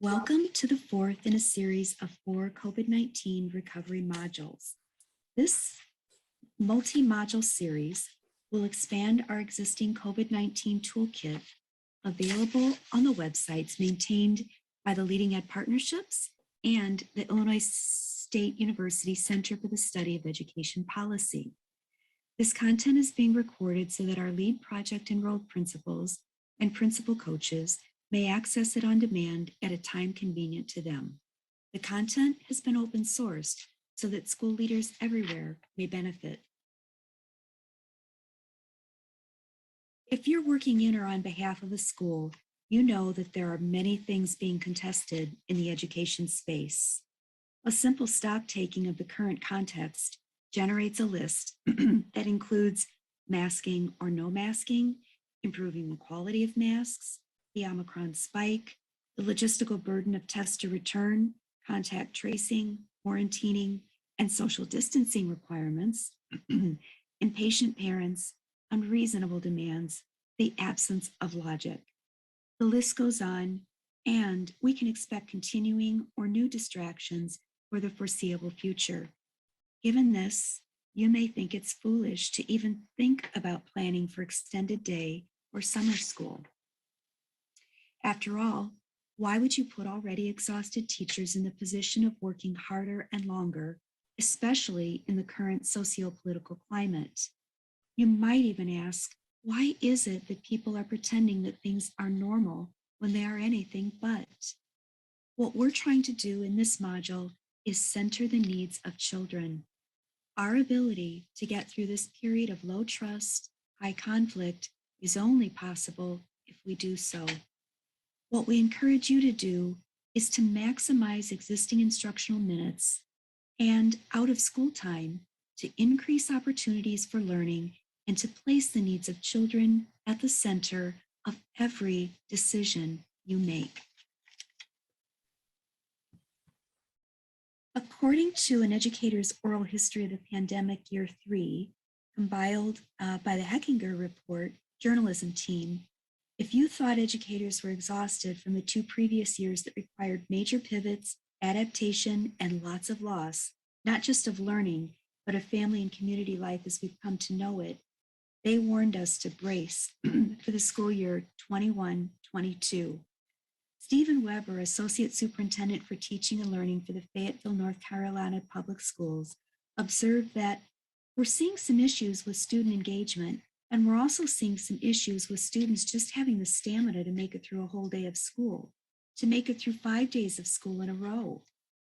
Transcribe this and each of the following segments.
Welcome to the fourth in a series of 4 COVID-19 recovery modules. This multi-module series will expand our existing COVID-19 toolkit available on the websites maintained by the Leading Ed Partnerships and the Illinois State University Center for the Study of Education Policy. This content is being recorded so that our lead project enrolled principals and principal coaches may access it on demand at a time convenient to them. The content has been open sourced so that school leaders everywhere may benefit. If you're working in or on behalf of a school, you know that there are many things being contested in the education space. A simple stock taking of the current context generates a list that includes masking or no masking, improving the quality of masks, the Omicron spike, the logistical burden of test to return, contact tracing, quarantining, and social distancing requirements, impatient parents, unreasonable demands, the absence of logic. The list goes on, and we can expect continuing or new distractions for the foreseeable future. Given this, you may think it's foolish to even think about planning for extended day or summer school. After all, why would you put already exhausted teachers in the position of working harder and longer, especially in the current socio-political climate? You might even ask, why is it that people are pretending that things are normal when they are anything but? What we're trying to do in this module is center the needs of children. Our ability to get through this period of low trust, high conflict is only possible if we do so. What we encourage you to do is to maximize existing instructional minutes and out of school time to increase opportunities for learning and to place the needs of children at the center of every decision you make. According to an educator's oral history of the pandemic year 3, compiled by the Heckinger Report journalism team, if you thought educators were exhausted from the 2 previous years that required major pivots, adaptation, and lots of loss, not just of learning, but of family and community life as we've come to know it, they warned us to brace for the school year 21-22. Stephen Weber, Associate Superintendent for Teaching and Learning for the Fayetteville, North Carolina Public Schools, observed that we're seeing some issues with student engagement, and we're also seeing some issues with students just having the stamina to make it through a whole day of school, to make it through 5 days of school in a row.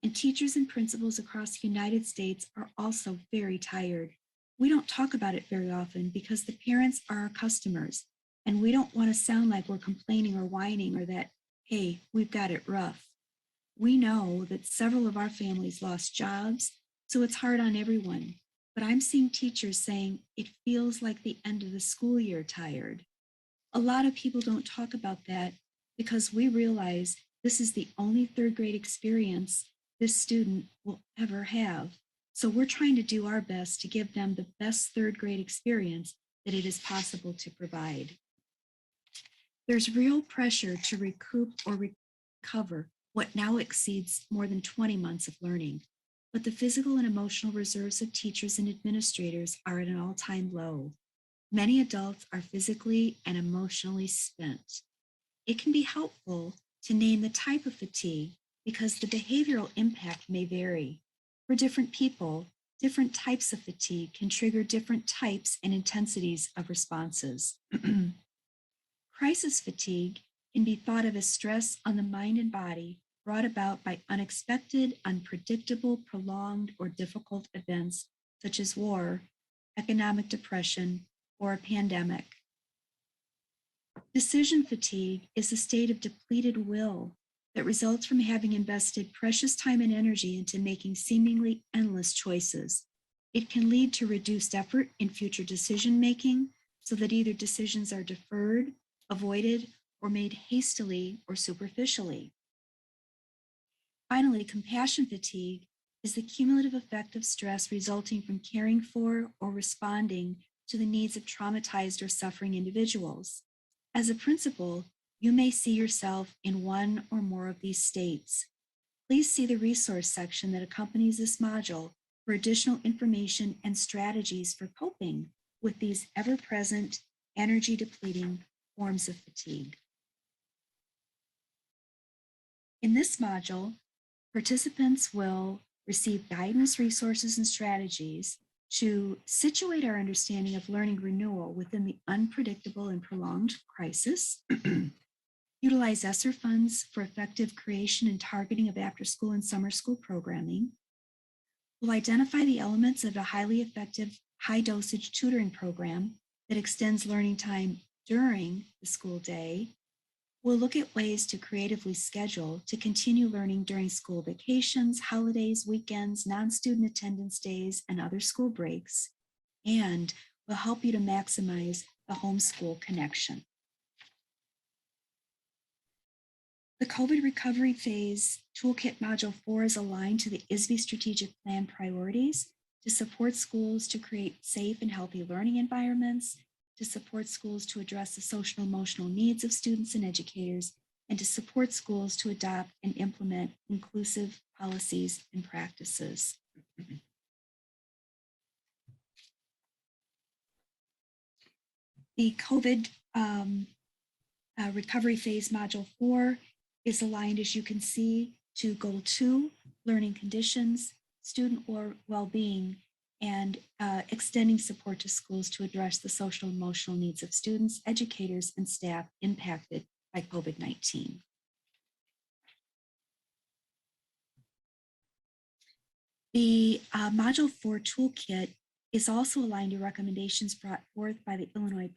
And teachers and principals across the United States are also very tired. We don't talk about it very often because the parents are our customers, and we don't want to sound like we're complaining or whining or that, hey, we've got it rough. We know that several of our families lost jobs, so it's hard on everyone. But I'm seeing teachers saying it feels like the end of the school year tired. A lot of people don't talk about that because we realize this is the only 3rd grade experience this student will ever have. So we're trying to do our best to give them the best 3rd grade experience that it is possible to provide. There's real pressure to recoup or recover what now exceeds more than 20 months of learning. But the physical and emotional reserves of teachers and administrators are at an all-time low. Many adults are physically and emotionally spent. It can be helpful to name the type of fatigue because the behavioral impact may vary. For different people, different types of fatigue can trigger different types and intensities of responses. Crisis fatigue can be thought of as stress on the mind and body brought about by unexpected, unpredictable, prolonged, or difficult events such as war, economic depression, or a pandemic. Decision fatigue is a state of depleted will that results from having invested precious time and energy into making seemingly endless choices. It can lead to reduced effort in future decision-making so that either decisions are deferred, avoided, or made hastily or superficially. Finally, compassion fatigue is the cumulative effect of stress resulting from caring for or responding to the needs of traumatized or suffering individuals. As a principal, You may see yourself in one or more of these states. Please see the resource section that accompanies this module for additional information and strategies for coping with these ever-present, energy-depleting forms of fatigue. In this module, participants will receive guidance, resources, and strategies to situate our understanding of learning renewal within the unpredictable and prolonged crisis, utilize ESSER funds for effective creation and targeting of after-school and summer school programming, will identify the elements of a highly effective high-dosage tutoring program that extends learning time during the school day. We'll look at ways to creatively schedule to continue learning during school vacations, holidays, weekends, non-student attendance days, and other school breaks, and will help you to maximize the homeschool connection. The COVID Recovery Phase Toolkit Module 4 is aligned to the ISB Strategic Plan priorities to support schools to create safe and healthy learning environments, to support schools to address the social and emotional needs of students and educators, and to support schools to adopt and implement inclusive policies and practices. The COVID Recovery Phase Module 4 is aligned, as you can see, to Goal 2, learning conditions, student well-being, and extending support to schools to address the social and emotional needs of students, educators, and staff impacted by COVID-19. The Module 4 Toolkit is also aligned to recommendations brought forth by the Illinois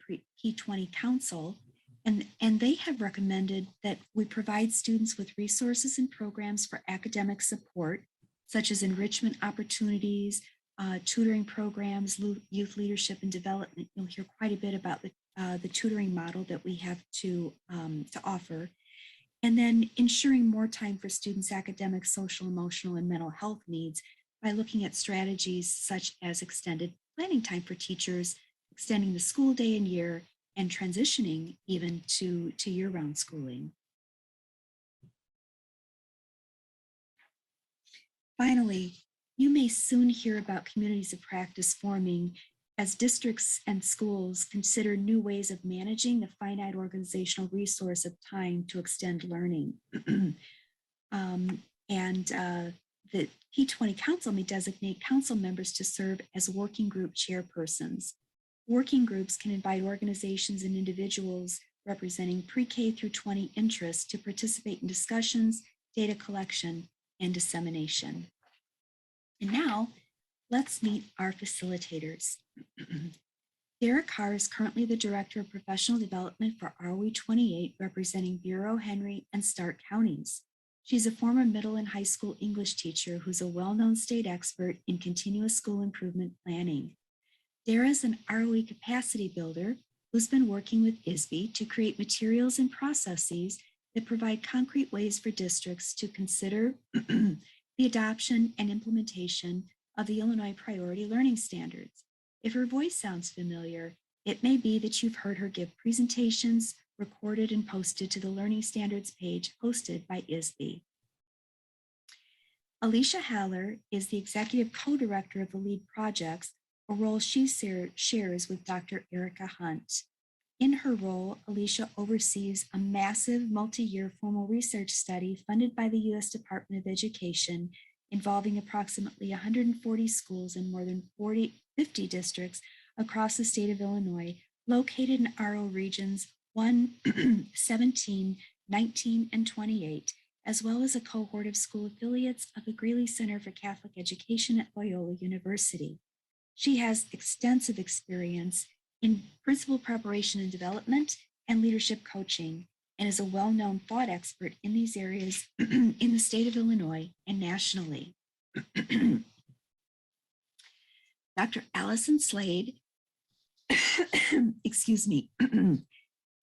P20 Council, and they have recommended that we provide students with resources and programs for academic support, such as enrichment opportunities, tutoring programs, youth leadership and development. You'll hear quite a bit about the tutoring model that we have to offer. And then ensuring more time for students' academic, social, emotional, and mental health needs by looking at strategies such as extended planning time for teachers, extending the school day and year, and transitioning even to year-round schooling. Finally, you may soon hear about communities of practice forming as districts and schools consider new ways of managing the finite organizational resource of time to extend learning. The P20 Council may designate council members to serve as working group chairpersons. Working groups can invite organizations and individuals representing pre-K through 20 interests to participate in discussions, data collection, and dissemination. And now, let's meet our facilitators. Derek Carr is currently the Director of Professional Development for ROE 28, representing Bureau, Henry, and Stark counties. She's a former middle and high school English teacher who's a well-known state expert in continuous school improvement planning. Dara is an ROE capacity builder who's been working with ISB to create materials and processes that provide concrete ways for districts to consider the adoption and implementation of the Illinois Priority Learning Standards. If her voice sounds familiar, it may be that you've heard her give presentations recorded and posted to the Learning Standards page hosted by ISB. Alicia Haller is the Executive Co-Director of the LEAD projects, a role she shares with Dr. Erica Hunt. In her role, Alicia oversees a massive multi-year formal research study funded by the U.S. Department of Education involving approximately 140 schools in more than 50 districts across the state of Illinois, located in RO regions 1, 17, 19, and 28, as well as a cohort of school affiliates of the Greeley Center for Catholic Education at Loyola University. She has extensive experience in principal preparation and development and leadership coaching, and is a well-known thought expert in these areas in the state of Illinois and nationally. Dr. Allison Slade, excuse me,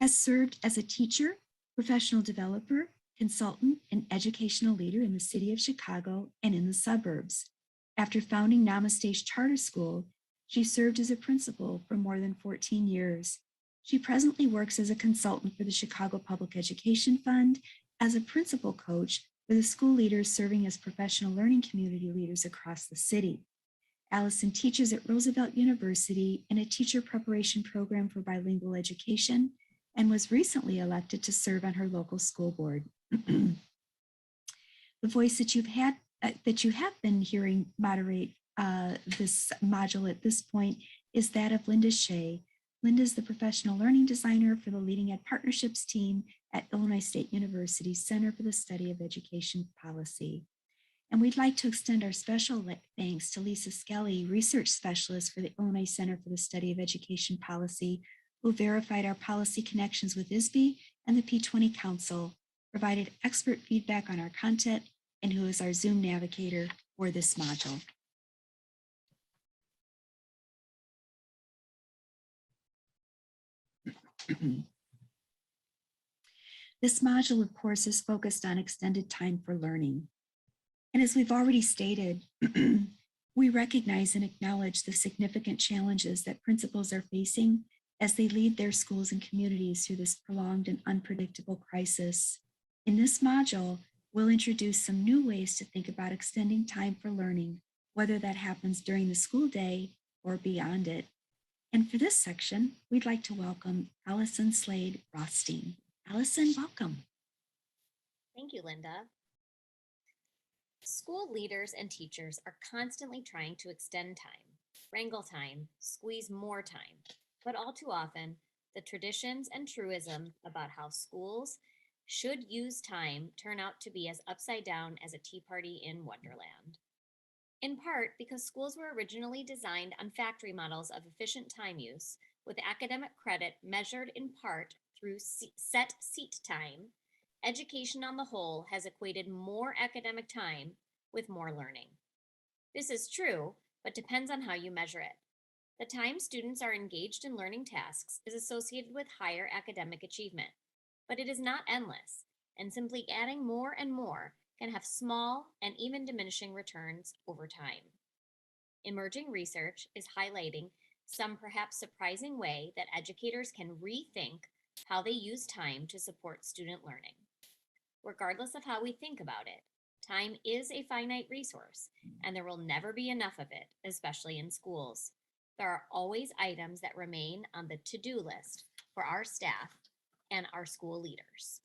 has served as a teacher, professional developer, consultant, and educational leader in the city of Chicago and in the suburbs. After founding Namaste Charter School, she served as a principal for more than 14 years. She presently works as a consultant for the Chicago Public Education Fund, as a principal coach for the school leaders serving as professional learning community leaders across the city. Allison teaches at Roosevelt University in a teacher preparation program for bilingual education and was recently elected to serve on her local school board. The voice that you have been hearing moderate this module at this point is that of Linda Shea. Linda is the professional learning designer for the Leading Ed Partnerships team at Illinois State University's Center for the Study of Education Policy. And we'd like to extend our special thanks to Lisa Skelly, research specialist for the Illinois Center for the Study of Education Policy, who verified our policy connections with ISB and the P20 Council, provided expert feedback on our content, and who is our Zoom navigator for this module. This module, of course, is focused on extended time for learning. And as we've already stated, we recognize and acknowledge the significant challenges that principals are facing as they lead their schools and communities through this prolonged and unpredictable crisis. In this module, we'll introduce some new ways to think about extending time for learning, whether that happens during the school day or beyond it. And for this section, we'd like to welcome Allison Slade Rothstein. Allison, welcome. Thank you, Linda. School leaders and teachers are constantly trying to extend time, wrangle time, squeeze more time, but all too often, the traditions and truisms about how schools should use time turn out to be as upside down as a tea party in Wonderland. In part because schools were originally designed on factory models of efficient time use, with academic credit measured in part through set seat time, education on the whole has equated more academic time with more learning. This is true, but depends on how you measure it. The time students are engaged in learning tasks is associated with higher academic achievement, but it is not endless, and simply adding more and more can have small and even diminishing returns over time. Emerging research is highlighting some perhaps surprising way that educators can rethink how they use time to support student learning. Regardless of how we think about it, time is a finite resource, and there will never be enough of it, especially in schools. There are always items that remain on the to-do list for our staff and our school leaders.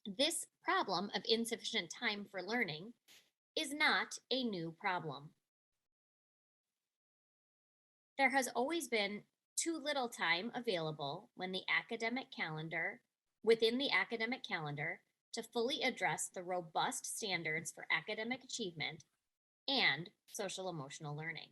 This problem of insufficient time for learning is not a new problem. There has always been too little time available within the academic calendar to fully address the robust standards for academic achievement and social emotional learning.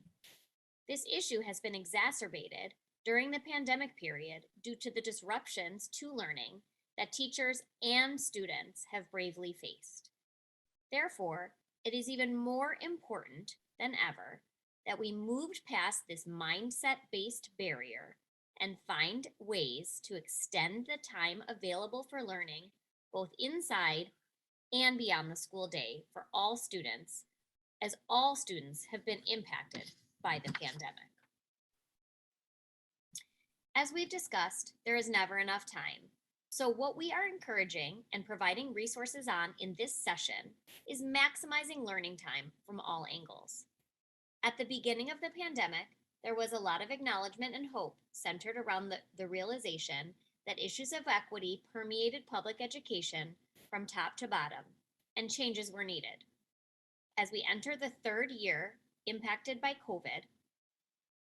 This issue has been exacerbated during the pandemic period due to the disruptions to learning that teachers and students have bravely faced. Therefore, it is even more important than ever that we moved past this mindset-based barrier and find ways to extend the time available for learning both inside and beyond the school day for all students, as all students have been impacted by the pandemic. As we've discussed, there is never enough time. So what we are encouraging and providing resources on in this session is maximizing learning time from all angles. At the beginning of the pandemic, there was a lot of acknowledgement and hope centered around the realization that issues of equity permeated public education from top to bottom, and changes were needed. As we enter the third year impacted by COVID,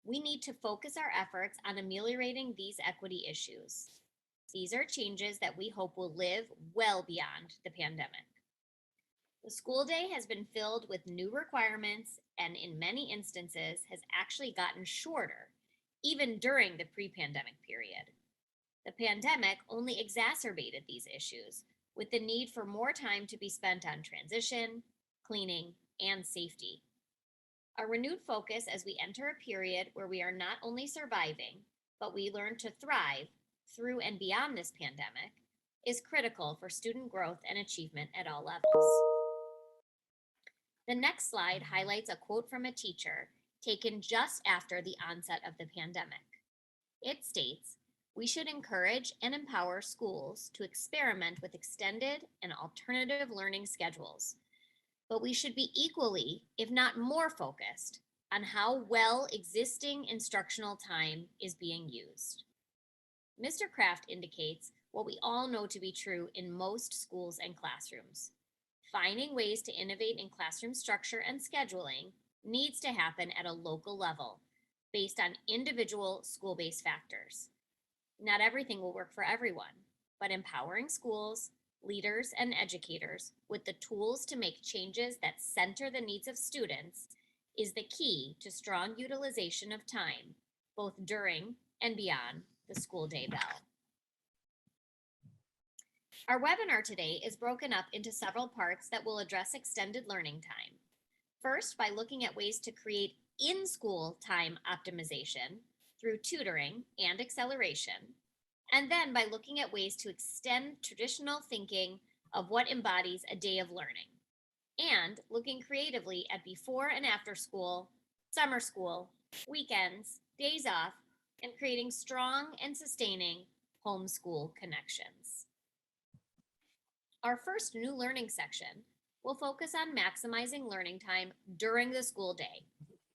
we need to focus our efforts on ameliorating these equity issues. These are changes that we hope will live well beyond the pandemic. The school day has been filled with new requirements and in many instances has actually gotten shorter, even during the pre-pandemic period. The pandemic only exacerbated these issues with the need for more time to be spent on transition, cleaning, and safety. A renewed focus as we enter a period where we are not only surviving, but we learn to thrive through and beyond this pandemic is critical for student growth and achievement at all levels. The next slide highlights a quote from a teacher taken just after the onset of the pandemic. It states, We should encourage and empower schools to experiment with extended and alternative learning schedules. But we should be equally, if not more, focused on how well existing instructional time is being used. Mr. Kraft indicates what we all know to be true in most schools and classrooms. Finding ways to innovate in classroom structure and scheduling needs to happen at a local level based on individual school-based factors. Not everything will work for everyone, but empowering schools, leaders, and educators with the tools to make changes that center the needs of students is the key to strong utilization of time, both during and beyond the school day bell. Our webinar today is broken up into several parts that will address extended learning time. First, by looking at ways to create in-school time optimization through tutoring and acceleration, and then by looking at ways to extend traditional thinking of what embodies a day of learning, and looking creatively at before and after school, summer school, weekends, days off, and creating strong and sustaining homeschool connections. Our first new learning section will focus on maximizing learning time during the school day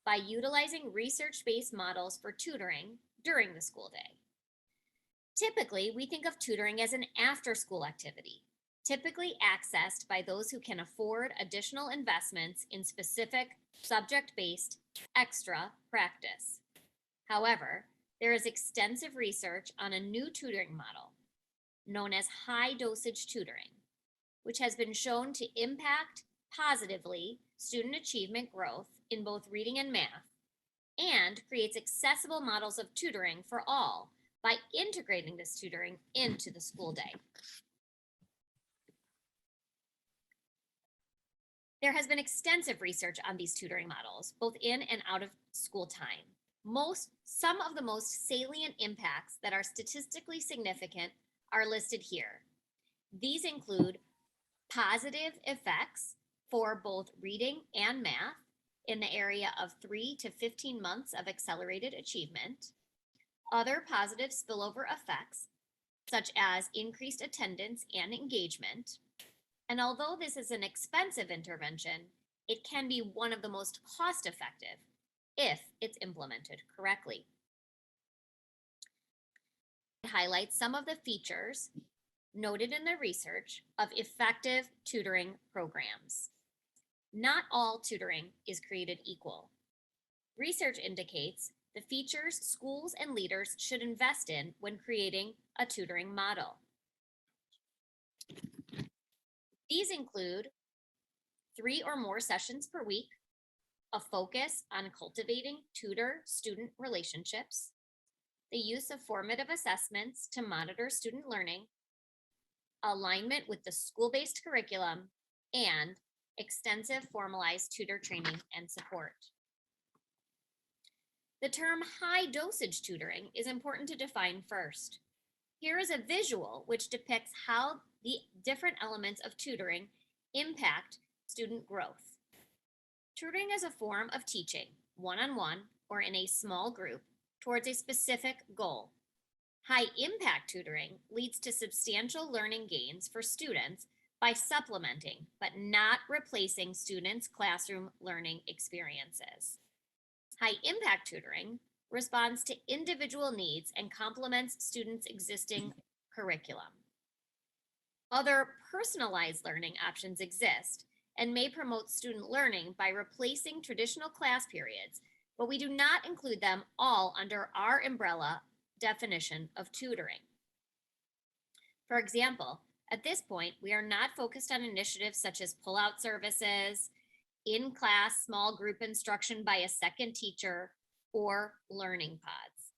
by utilizing research-based models for tutoring during the school day. Typically, we think of tutoring as an after-school activity, typically accessed by those who can afford additional investments in specific subject-based extra practice. However, there is extensive research on a new tutoring model known as high-dosage tutoring, which has been shown to impact positively student achievement growth in both reading and math, and creates accessible models of tutoring for all by integrating this tutoring into the school day. There has been extensive research on these tutoring models, both in and out of school time. Some of the most salient impacts that are statistically significant are listed here. These include positive effects for both reading and math in the area of 3 to 15 months of accelerated achievement, other positive spillover effects, such as increased attendance and engagement. And although this is an expensive intervention, it can be one of the most cost-effective if it's implemented correctly. It highlights some of the features noted in the research of effective tutoring programs. Not all tutoring is created equal. Research indicates the features schools and leaders should invest in when creating a tutoring model. These include 3 or more sessions per week, a focus on cultivating tutor-student relationships, the use of formative assessments to monitor student learning, alignment with the school-based curriculum, and extensive formalized tutor training and support. The term high dosage tutoring is important to define first. Here is a visual which depicts how the different elements of tutoring impact student growth. Tutoring is a form of teaching, one-on-one or in a small group, towards a specific goal. High-impact tutoring leads to substantial learning gains for students by supplementing, but not replacing students' classroom learning experiences. High-impact tutoring responds to individual needs and complements students' existing curriculum. Other personalized learning options exist and may promote student learning by replacing traditional class periods, but we do not include them all under our umbrella definition of tutoring. For example, at this point, we are not focused on initiatives such as pull-out services, in-class small group instruction by a second teacher, or learning pods.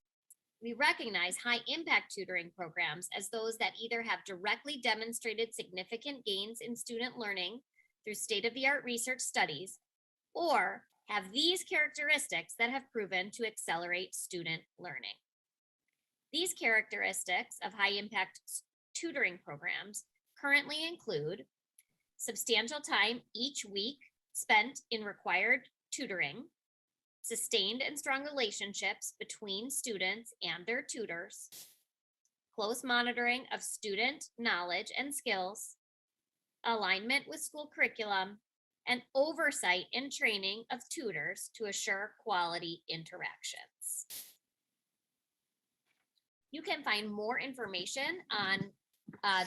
We recognize high-impact tutoring programs as those that either have directly demonstrated significant gains in student learning through state-of-the-art research studies, or have these characteristics that have proven to accelerate student learning. These characteristics of high-impact tutoring programs currently include substantial time each week spent in required tutoring, sustained and strong relationships between students and their tutors, close monitoring of student knowledge and skills, alignment with school curriculum, and oversight and training of tutors to assure quality interactions. You can find more information on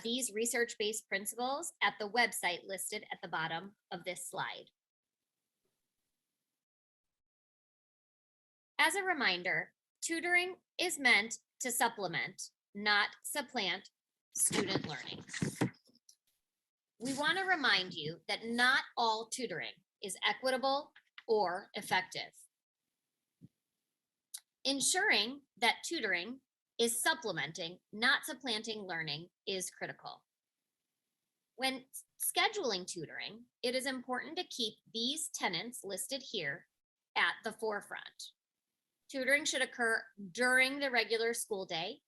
these research-based principles at the website listed at the bottom of this slide. As a reminder, tutoring is meant to supplement, not supplant, student learning. We want to remind you that not all tutoring is equitable or effective. Ensuring that tutoring is supplementing, not supplanting learning is critical. When scheduling tutoring, it is important to keep these tenets listed here at the forefront. Tutoring should occur during the regular school day,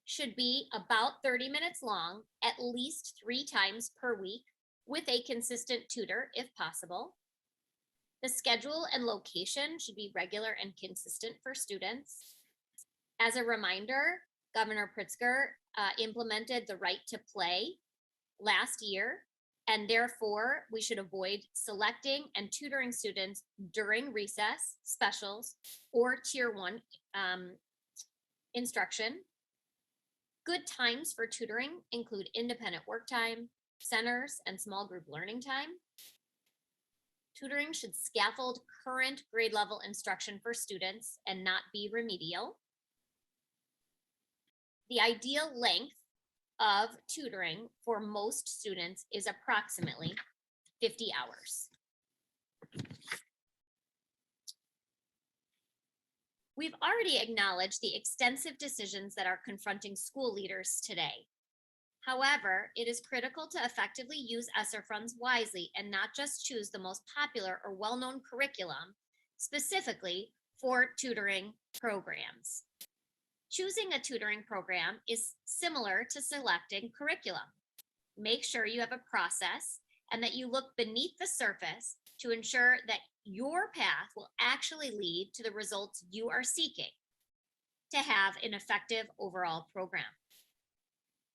should be about 30 minutes long, at least 3 times per week, with a consistent tutor if possible. The schedule and location should be regular and consistent for students. As a reminder, Governor Pritzker implemented the right to play last year, and therefore we should avoid selecting and tutoring students during recess, specials, or tier 1 instruction. Good times for tutoring include independent work time, centers, and small group learning time. Tutoring should scaffold current grade level instruction for students and not be remedial. The ideal length of tutoring for most students is approximately 50 hours. We've already acknowledged the extensive decisions that are confronting school leaders today. However, it is critical to effectively use ESSER funds wisely and not just choose the most popular or well-known curriculum specifically for tutoring programs. Choosing a tutoring program is similar to selecting curriculum. Make sure you have a process and that you look beneath the surface to ensure that your path will actually lead to the results you are seeking to have an effective overall program.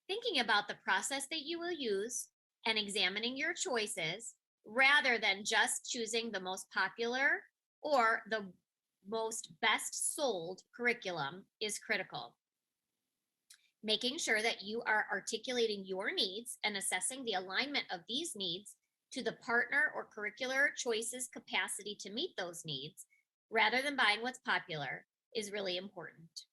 Thinking about the process that you will use and examining your choices rather than just choosing the most popular or the most best sold curriculum is critical. Making sure that you are articulating your needs and assessing the alignment of these needs to the partner or curricular choices capacity to meet those needs, rather than buying what's popular, is really important.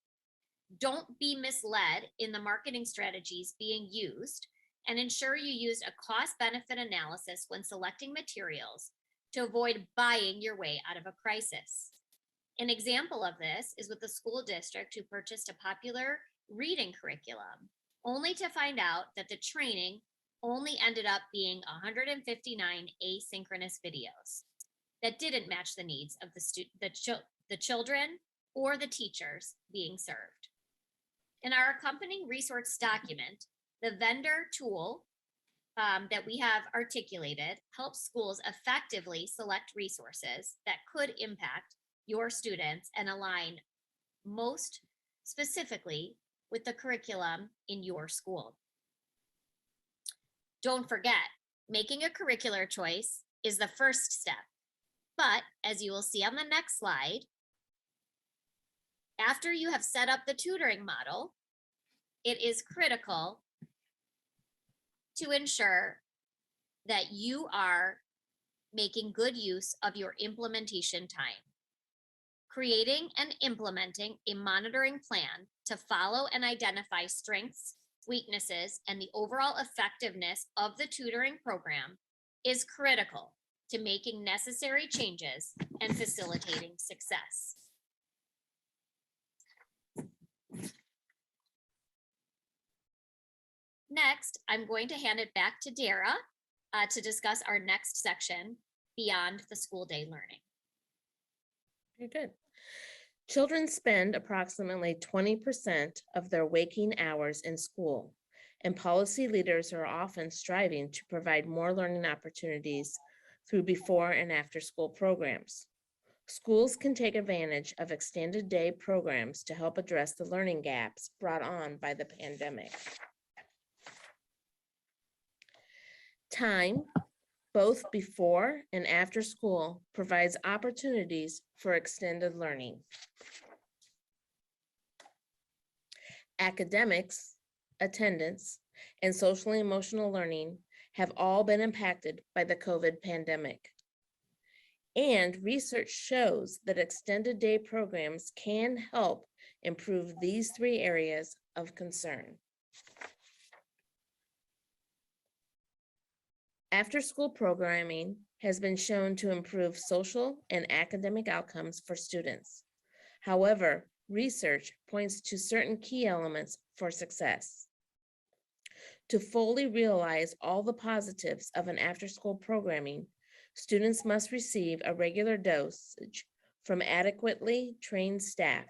Don't be misled in the marketing strategies being used, and ensure you use a cost-benefit analysis when selecting materials to avoid buying your way out of a crisis. An example of this is with the school district who purchased a popular reading curriculum, only to find out that the training only ended up being 159 asynchronous videos that didn't match the needs of the children or the teachers being served. In our accompanying resource document, the vendor tool that we have articulated helps schools effectively select resources that could impact your students and align most specifically with the curriculum in your school. Don't forget, making a curricular choice is the first step. But as you will see on the next slide, after you have set up the tutoring model, it is critical to ensure that you are making good use of your implementation time. Creating and implementing a monitoring plan to follow and identify strengths, weaknesses, and the overall effectiveness of the tutoring program is critical to making necessary changes and facilitating success. Next, I'm going to hand it back to Dara to discuss our next section, Beyond the School Day Learning. Very good. Children spend approximately 20% of their waking hours in school, and policy leaders are often striving to provide more learning opportunities through before and after school programs. Schools can take advantage of extended day programs to help address the learning gaps brought on by the pandemic. Time, both before and after school, provides opportunities for extended learning. Academics, attendance, and social and emotional learning have all been impacted by the COVID pandemic. And research shows that extended day programs can help improve these three areas of concern. After-school programming has been shown to improve social and academic outcomes for students. However, research points to certain key elements for success. To fully realize all the positives of an after-school programming, students must receive a regular dosage from adequately trained staff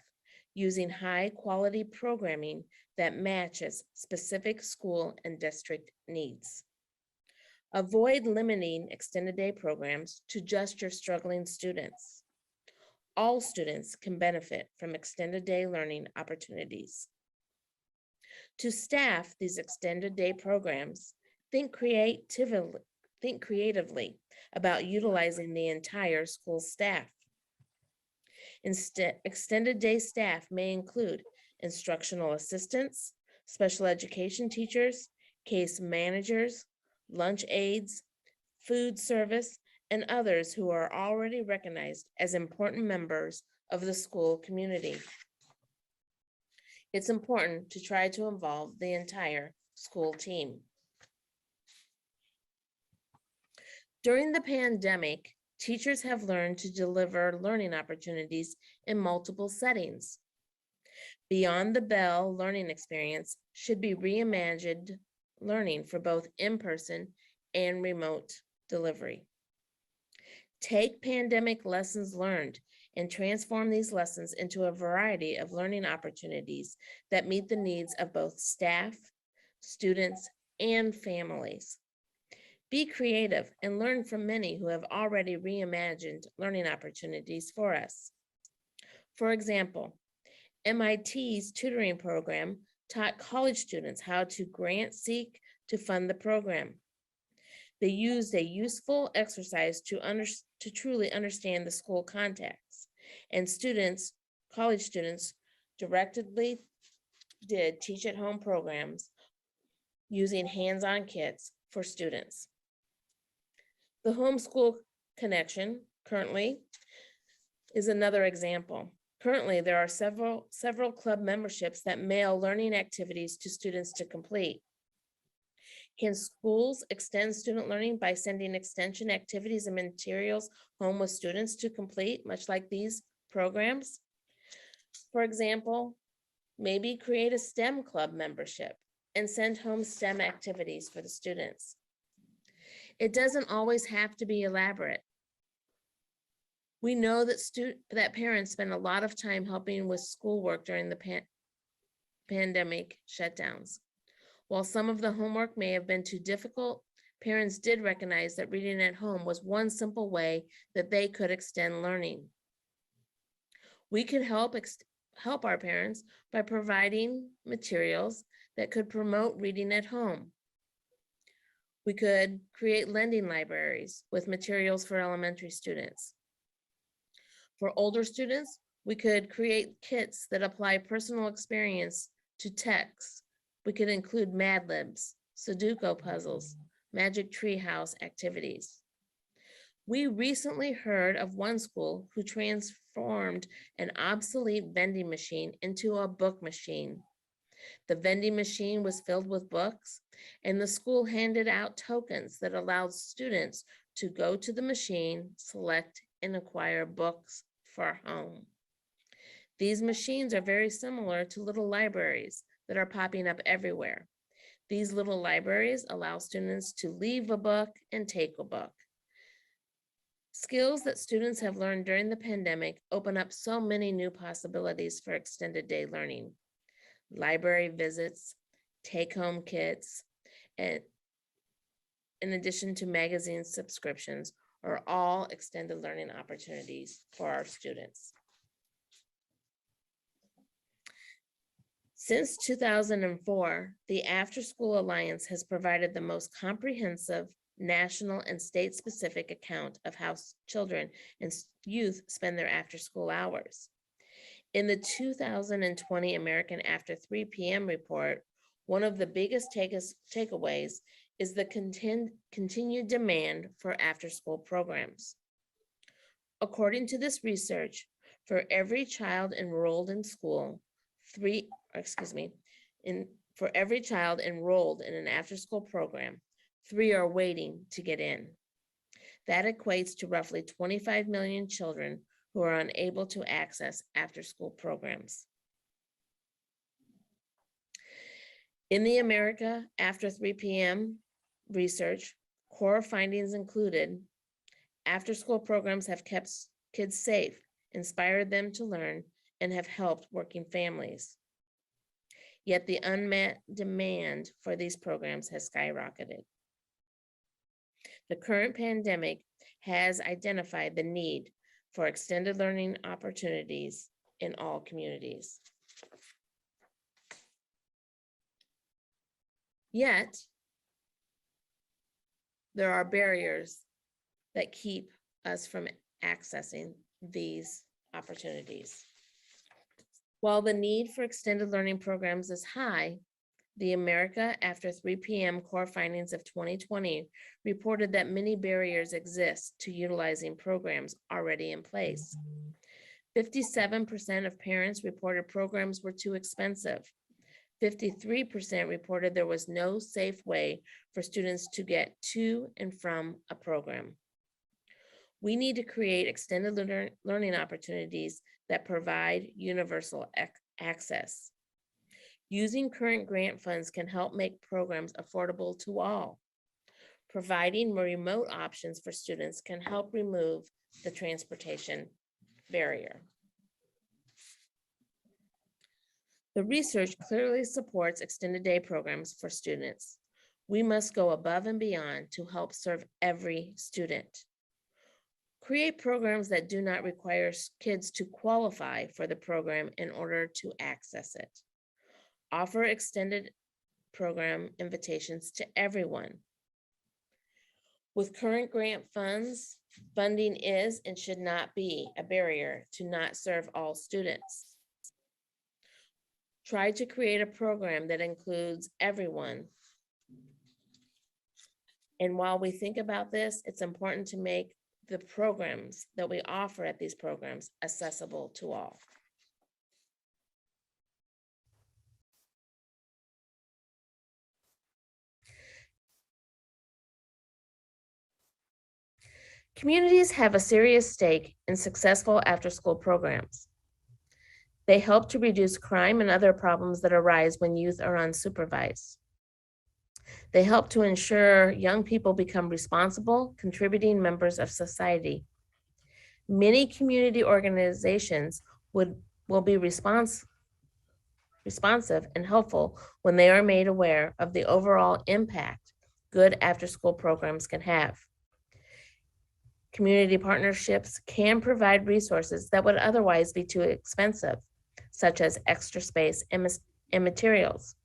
using high-quality programming that matches specific school and district needs. Avoid limiting extended day programs to just your struggling students. All students can benefit from extended day learning opportunities. To staff these extended day programs, think creatively about utilizing the entire school staff. Instead, extended day staff may include instructional assistants, special education teachers, case managers, lunch aides, food service, and others who are already recognized as important members of the school community. It's important to try to involve the entire school team. During the pandemic, teachers have learned to deliver learning opportunities in multiple settings. Beyond the Bell learning experience should be reimagined learning for both in-person and remote delivery. Take pandemic lessons learned and transform these lessons into a variety of learning opportunities that meet the needs of both staff, students, and families. Be creative and learn from many who have already reimagined learning opportunities for us. For example, MIT's tutoring program taught college students how to grant seek to fund the program. They used a useful exercise to truly understand the school context, and college students directly did teach-at-home programs using hands-on kits for students. The homeschool connection currently is another example. Currently, there are several club memberships that mail learning activities to students to complete. Can schools extend student learning by sending extension activities and materials home with students to complete, much like these programs? For example, maybe create a STEM club membership and send home STEM activities for the students. It doesn't always have to be elaborate. We know that parents spend a lot of time helping with schoolwork during the pandemic shutdowns. While some of the homework may have been too difficult, parents did recognize that reading at home was one simple way that they could extend learning. We could help our parents by providing materials that could promote reading at home. We could create lending libraries with materials for elementary students. For older students, we could create kits that apply personal experience to text. We could include Mad Libs, Sudoku puzzles, Magic Treehouse activities. We recently heard of one school who transformed an obsolete vending machine into a book machine. The vending machine was filled with books, and the school handed out tokens that allowed students to go to the machine, select, and acquire books for home. These machines are very similar to little libraries that are popping up everywhere. These little libraries allow students to leave a book and take a book. Skills that students have learned during the pandemic open up so many new possibilities for extended day learning. Library visits, take-home kits, and in addition to magazine subscriptions, or all extended learning opportunities for our students. Since 2004, the After School Alliance has provided the most comprehensive national and state-specific account of how children and youth spend their after-school hours. In the 2020 American After 3 p.m. report, one of the biggest takeaways is the continued demand for after-school programs. According to this research, for every child enrolled in school, for every child enrolled in an after-school program, 3 are waiting to get in. That equates to roughly 25 million children who are unable to access after-school programs. In the America After 3 p.m. research, core findings included after-school programs have kept kids safe, inspired them to learn, and have helped working families. Yet the unmet demand for these programs has skyrocketed. The current pandemic has identified the need for extended learning opportunities in all communities. Yet, there are barriers that keep us from accessing these opportunities. While the need for extended learning programs is high, the America After 3 p.m. core findings of 2020 reported that many barriers exist to utilizing programs already in place. 57% of parents reported programs were too expensive. 53% reported there was no safe way for students to get to and from a program. We need to create extended learning opportunities that provide universal access. Using current grant funds can help make programs affordable to all. Providing remote options for students can help remove the transportation barrier. The research clearly supports extended day programs for students. We must go above and beyond to help serve every student. Create programs that do not require kids to qualify for the program in order to access it. Offer extended program invitations to everyone. With current grant funds, funding is and should not be a barrier to not serve all students. Try to create a program that includes everyone. And while we think about this, it's important to make the programs that we offer at these programs accessible to all. Communities have a serious stake in successful after-school programs. They help to reduce crime and other problems that arise when youth are unsupervised. They help to ensure young people become responsible, contributing members of society. Many community organizations will be responsive and helpful when they are made aware of the overall impact good after-school programs can have. Community partnerships can provide resources that would otherwise be too expensive, such as extra space and materials.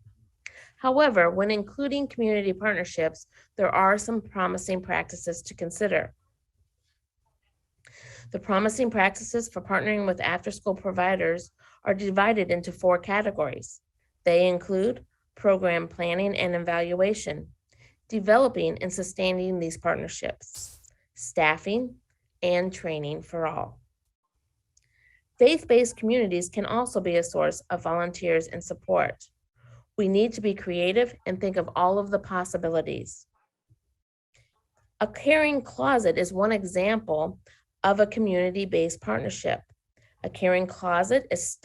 However, when including community partnerships, there are some promising practices to consider. The promising practices for partnering with after-school providers are divided into 4 categories. They include program planning and evaluation, developing and sustaining these partnerships, staffing, and training for all. Faith-based communities can also be a source of volunteers and support. We need to be creative and think of all of the possibilities. A caring closet is one example of a community-based partnership. A caring closet is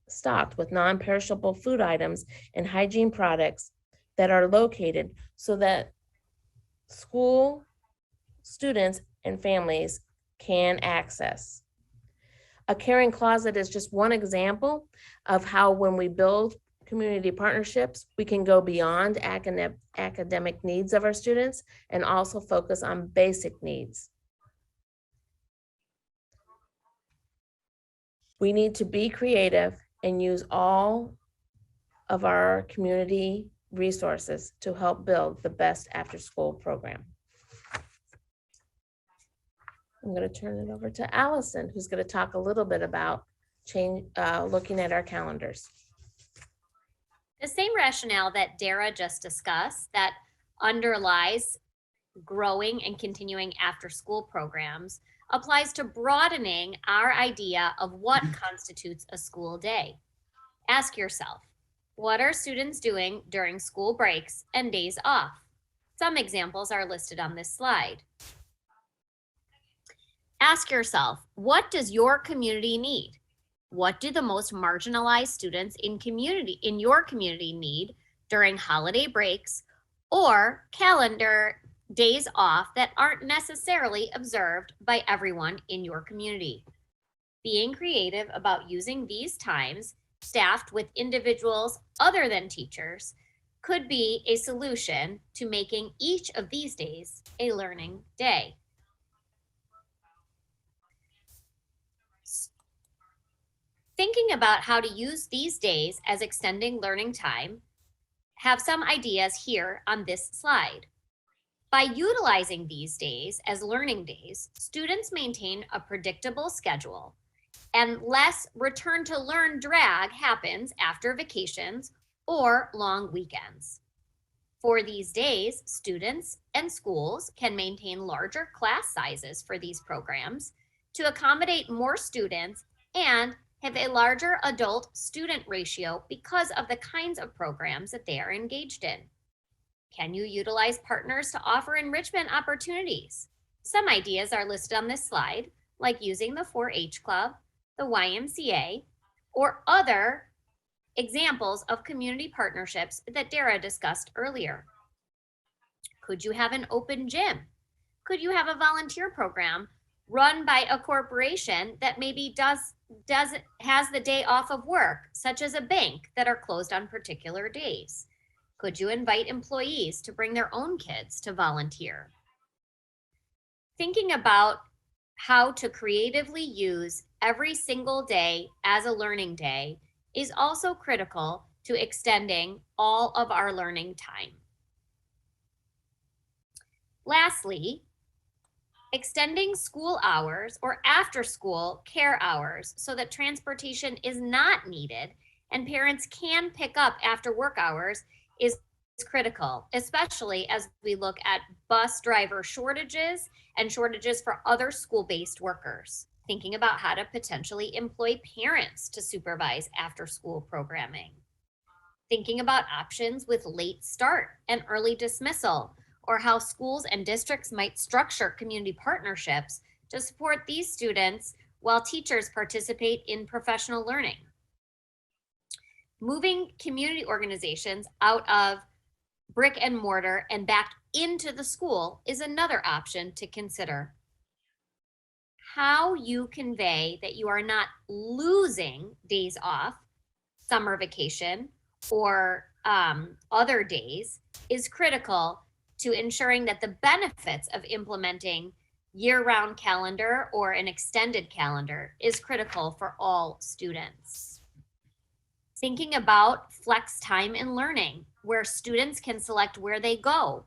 stocked with non-perishable food items and hygiene products that are located so that school students and families can access. A caring closet is just one example of how when we build community partnerships, we can go beyond academic needs of our students and also focus on basic needs. We need to be creative and use all of our community resources to help build the best after-school program. I'm going to turn it over to Allison, who's going to talk a little bit about looking at our calendars. The same rationale that Dara just discussed that underlies growing and continuing after-school programs applies to broadening our idea of what constitutes a school day. Ask yourself, what are students doing during school breaks and days off? Some examples are listed on this slide. Ask yourself, what does your community need? What do the most marginalized students in your community need during holiday breaks or calendar days off that aren't necessarily observed by everyone in your community? Being creative about using these times staffed with individuals other than teachers could be a solution to making each of these days a learning day. Thinking about how to use these days as extending learning time, have some ideas here on this slide. By utilizing these days as learning days, students maintain a predictable schedule and less return to learn drag happens after vacations or long weekends. For these days, students and schools can maintain larger class sizes for these programs to accommodate more students and have a larger adult student ratio because of the kinds of programs that they are engaged in. Can you utilize partners to offer enrichment opportunities? Some ideas are listed on this slide, like using the 4-H Club, the YMCA, or other examples of community partnerships that Dara discussed earlier. Could you have an open gym? Could you have a volunteer program run by a corporation that maybe has the day off of work, such as a bank, that are closed on particular days? Could you invite employees to bring their own kids to volunteer? Thinking about how to creatively use every single day as a learning day is also critical to extending all of our learning time. Lastly, extending school hours or after school care hours so that transportation is not needed and parents can pick up after work hours is critical, especially as we look at bus driver shortages and shortages for other school-based workers. Thinking about how to potentially employ parents to supervise after-school programming. Thinking about options with late start and early dismissal, or how schools and districts might structure community partnerships to support these students while teachers participate in professional learning. Moving community organizations out of brick and mortar and back into the school is another option to consider. How you convey that you are not losing days off, summer vacation, or other days is critical to ensuring that the benefits of implementing year-round calendar or an extended calendar is critical for all students. Thinking about flex time in learning, where students can select where they go,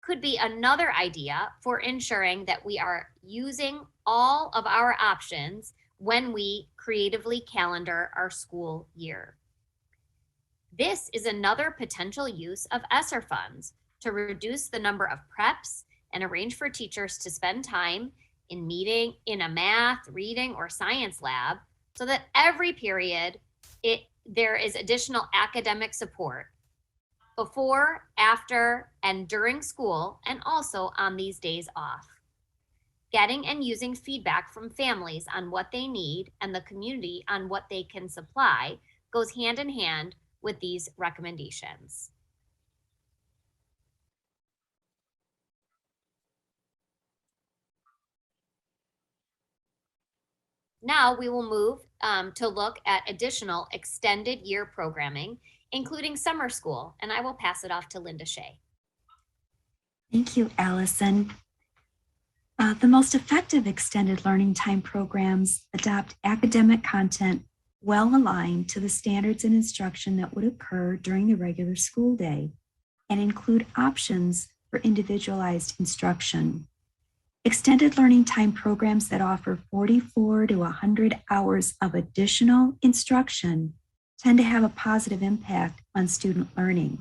could be another idea for ensuring that we are using all of our options when we creatively calendar our school year. This is another potential use of ESSER funds to reduce the number of preps and arrange for teachers to spend time in a math, reading, or science lab so that every period there is additional academic support before, after, and during school, and also on these days off. Getting and using feedback from families on what they need and the community on what they can supply goes hand in hand with these recommendations. Now we will move to look at additional extended year programming, including summer school, and I will pass it off to Linda Shea. Thank you, Allison. The most effective extended learning time programs adopt academic content well aligned to the standards and instruction that would occur during the regular school day and include options for individualized instruction. Extended learning time programs that offer 44 to 100 hours of additional instruction tend to have a positive impact on student learning.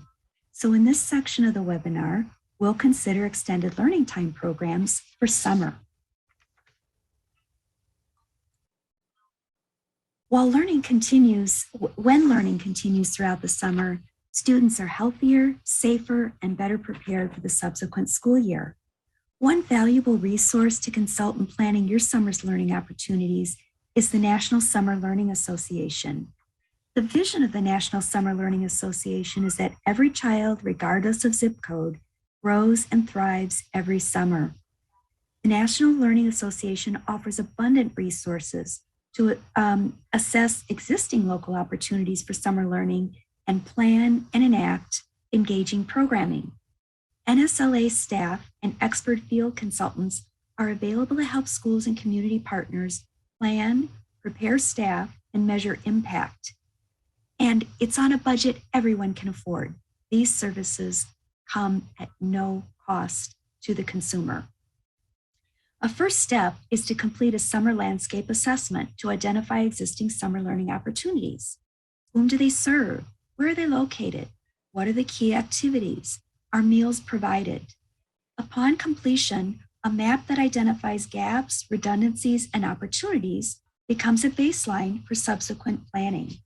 So in this section of the webinar, we'll consider extended learning time programs for summer. When learning continues throughout the summer, students are healthier, safer, and better prepared for the subsequent school year. One valuable resource to consult in planning your summer's learning opportunities is the National Summer Learning Association. The vision of the National Summer Learning Association is that every child, regardless of zip code, grows and thrives every summer. The National Learning Association offers abundant resources to assess existing local opportunities for summer learning and plan and enact engaging programming. NSLA staff and expert field consultants are available to help schools and community partners plan, prepare staff, and measure impact. And it's on a budget everyone can afford. These services come at no cost to the consumer. A first step is to complete a summer landscape assessment to identify existing summer learning opportunities. Whom do they serve? Where are they located? What are the key activities? Are meals provided? Upon completion, a map that identifies gaps, redundancies, and opportunities becomes a baseline for subsequent planning.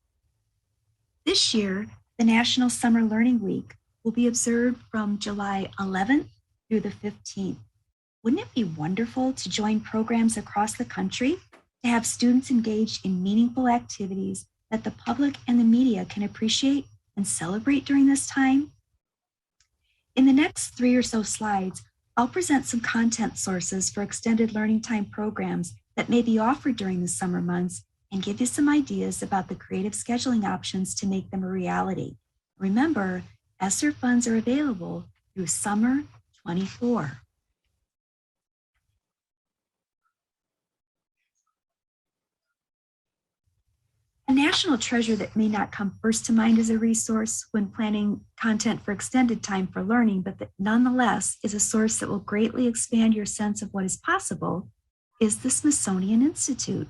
This year, the National Summer Learning Week will be observed from July 11th through the 15th. Wouldn't it be wonderful to join programs across the country to have students engaged in meaningful activities that the public and the media can appreciate and celebrate during this time? In the next 3 or so slides, I'll present some content sources for extended learning time programs that may be offered during the summer months and give you some ideas about the creative scheduling options to make them a reality. Remember, ESSER funds are available through summer 24. A national treasure that may not come first to mind as a resource when planning content for extended time for learning, but that nonetheless is a source that will greatly expand your sense of what is possible, is the Smithsonian Institute.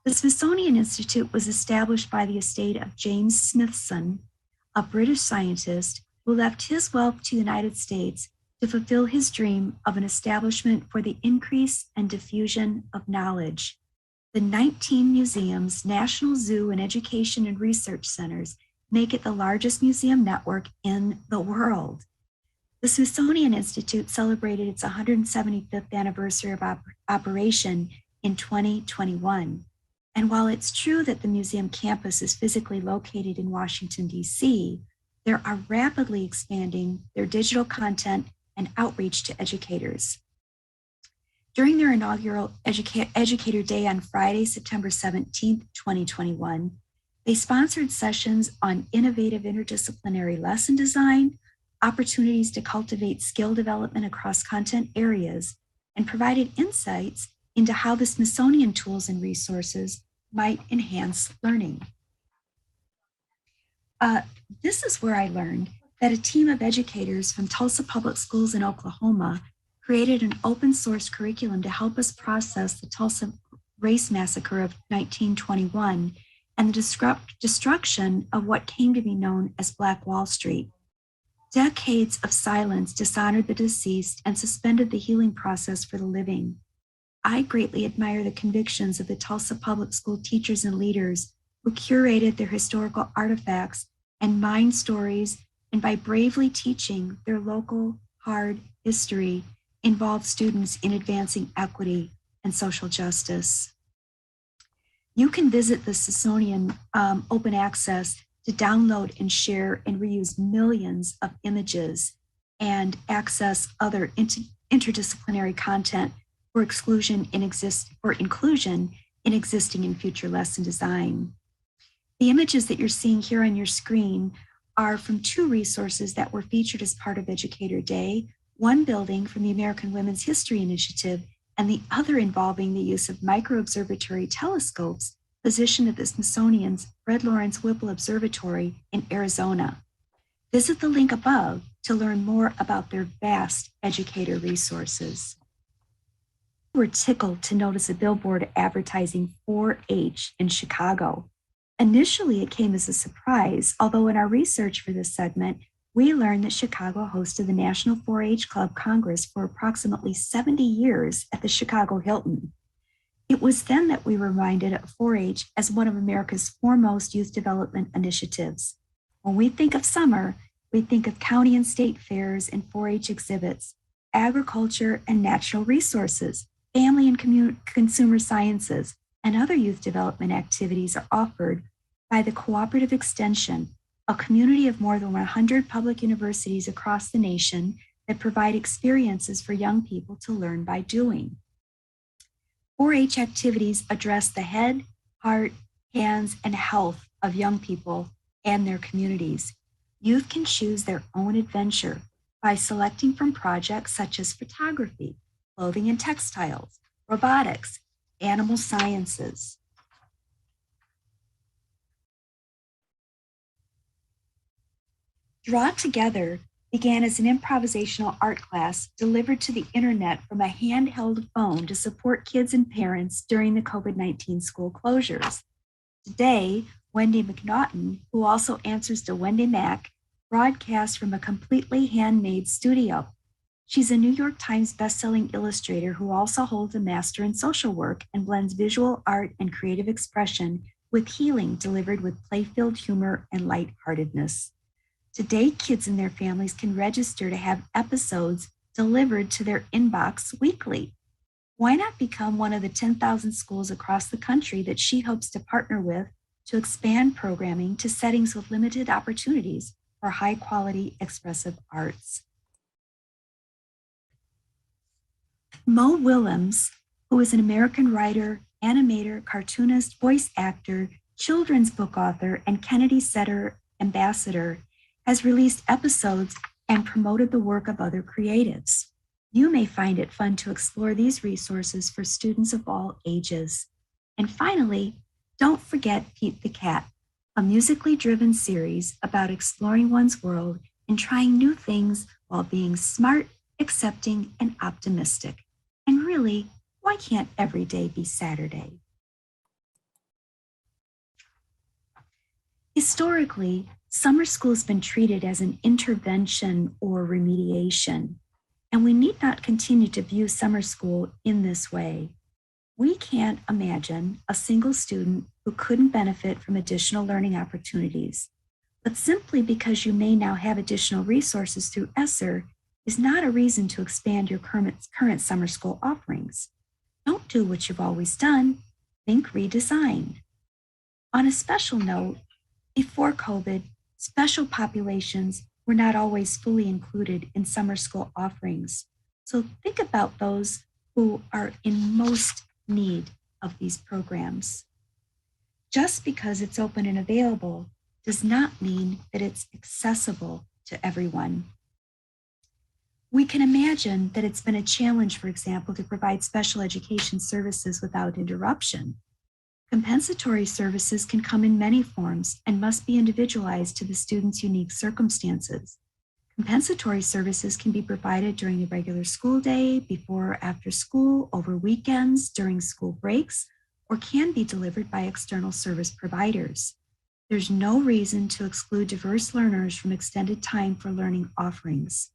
The Smithsonian Institute was established by the estate of James Smithson, a British scientist who left his wealth to the United States to fulfill his dream of an establishment for the increase and diffusion of knowledge. The 19 museums, National Zoo, and education and research centers make it the largest museum network in the world. The Smithsonian Institute celebrated its 175th anniversary of operation in 2021. And while it's true that the museum campus is physically located in Washington, D.C., they are rapidly expanding their digital content and outreach to educators. During their inaugural Educator Day on Friday, September 17th, 2021, they sponsored sessions on innovative interdisciplinary lesson design, opportunities to cultivate skill development across content areas, and provided insights into how the Smithsonian tools and resources might enhance learning. This is where I learned that a team of educators from Tulsa Public Schools in Oklahoma created an open source curriculum to help us process the Tulsa race massacre of 1921 and the destruction of what came to be known as Black Wall Street. Decades of silence dishonored the deceased and suspended the healing process for the living. I greatly admire the convictions of the Tulsa Public School teachers and leaders who curated their historical artifacts and mined stories, and by bravely teaching their local hard history, involved students in advancing equity and social justice. You can visit the Smithsonian Open Access to download and share and reuse millions of images and access other interdisciplinary content for inclusion in existing and future lesson design. The images that you're seeing here on your screen are from 2 resources that were featured as part of Educator Day. One building from the American Women's History Initiative and the other involving the use of micro-observatory telescopes positioned at the Smithsonian's Fred Lawrence Whipple Observatory in Arizona. Visit the link above to learn more about their vast educator resources. We're tickled to notice a billboard advertising 4-H in Chicago. Initially, it came as a surprise, although in our research for this segment, we learned that Chicago hosted the National 4-H Club Congress for approximately 70 years at the Chicago Hilton. It was then that we were reminded of 4-H as one of America's foremost youth development initiatives. When we think of summer, we think of county and state fairs and 4-H exhibits, agriculture and natural resources, family and consumer sciences, and other youth development activities are offered by the Cooperative Extension, a community of more than 100 public universities across the nation that provide experiences for young people to learn by doing. 4-H activities address the head, heart, hands, and health of young people and their communities. Youth can choose their own adventure by selecting from projects such as photography, clothing and textiles, robotics, animal sciences. Draw Together began as an improvisational art class delivered to the internet from a handheld phone to support kids and parents during the COVID-19 school closures. Today, Wendy McNaughton, who also answers to Wendy Mac, broadcasts from a completely handmade studio. She's a New York Times bestselling illustrator who also holds a master in social work and blends visual art and creative expression with healing delivered with play-filled humor and lightheartedness. Today, kids and their families can register to have episodes delivered to their inbox weekly. Why not become one of the 10,000 schools across the country that she hopes to partner with to expand programming to settings with limited opportunities for high-quality expressive arts? Mo Willems, who is an American writer, animator, cartoonist, voice actor, children's book author, and Kennedy Center ambassador, has released episodes and promoted the work of other creatives. You may find it fun to explore these resources for students of all ages. And finally, don't forget Pete the Cat, a musically driven series about exploring one's world and trying new things while being smart, accepting, and optimistic. And really, why can't every day be Saturday? Historically, summer school has been treated as an intervention or remediation, and we need not continue to view summer school in this way. We can't imagine a single student who couldn't benefit from additional learning opportunities, but simply because you may now have additional resources through ESSER is not a reason to expand your current summer school offerings. Don't do what you've always done, think redesign. On a special note, before COVID, special populations were not always fully included in summer school offerings. So think about those who are in most need of these programs. Just because it's open and available does not mean that it's accessible to everyone. We can imagine that it's been a challenge, for example, to provide special education services without interruption. Compensatory services can come in many forms and must be individualized to the student's unique circumstances. Compensatory services can be provided during the regular school day, before or after school, over weekends, during school breaks, or can be delivered by external service providers. There's no reason to exclude diverse learners from extended time for learning offerings.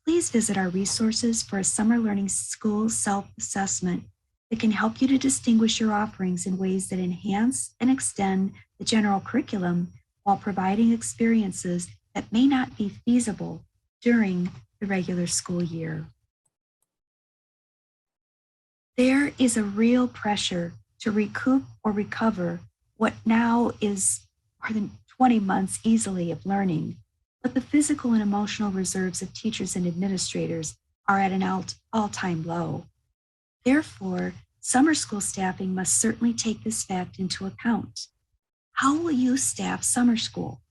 Please visit our resources for a summer learning school self-assessment that can help you to distinguish your offerings in ways that enhance and extend the general curriculum while providing experiences that may not be feasible during the regular school year. There is a real pressure to recoup or recover what now is more than 20 months easily of learning, but the physical and emotional reserves of teachers and administrators are at an all-time low. Therefore, summer school staffing must certainly take this fact into account. How will you staff summer school?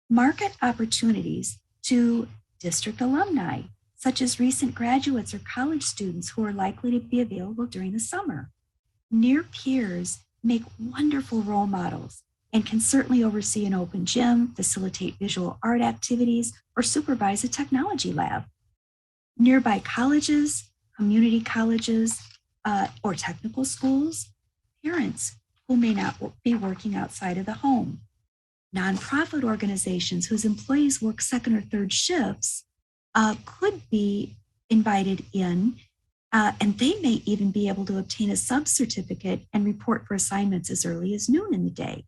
Market opportunities to district alumni, such as recent graduates or college students who are likely to be available during the summer. Near peers make wonderful role models and can certainly oversee an open gym, facilitate visual art activities, or supervise a technology lab. Nearby colleges, community colleges, or technical schools, parents who may not be working outside of the home, nonprofit organizations whose employees work second or third shifts could be invited in, and they may even be able to obtain a sub-certificate and report for assignments as early as noon in the day.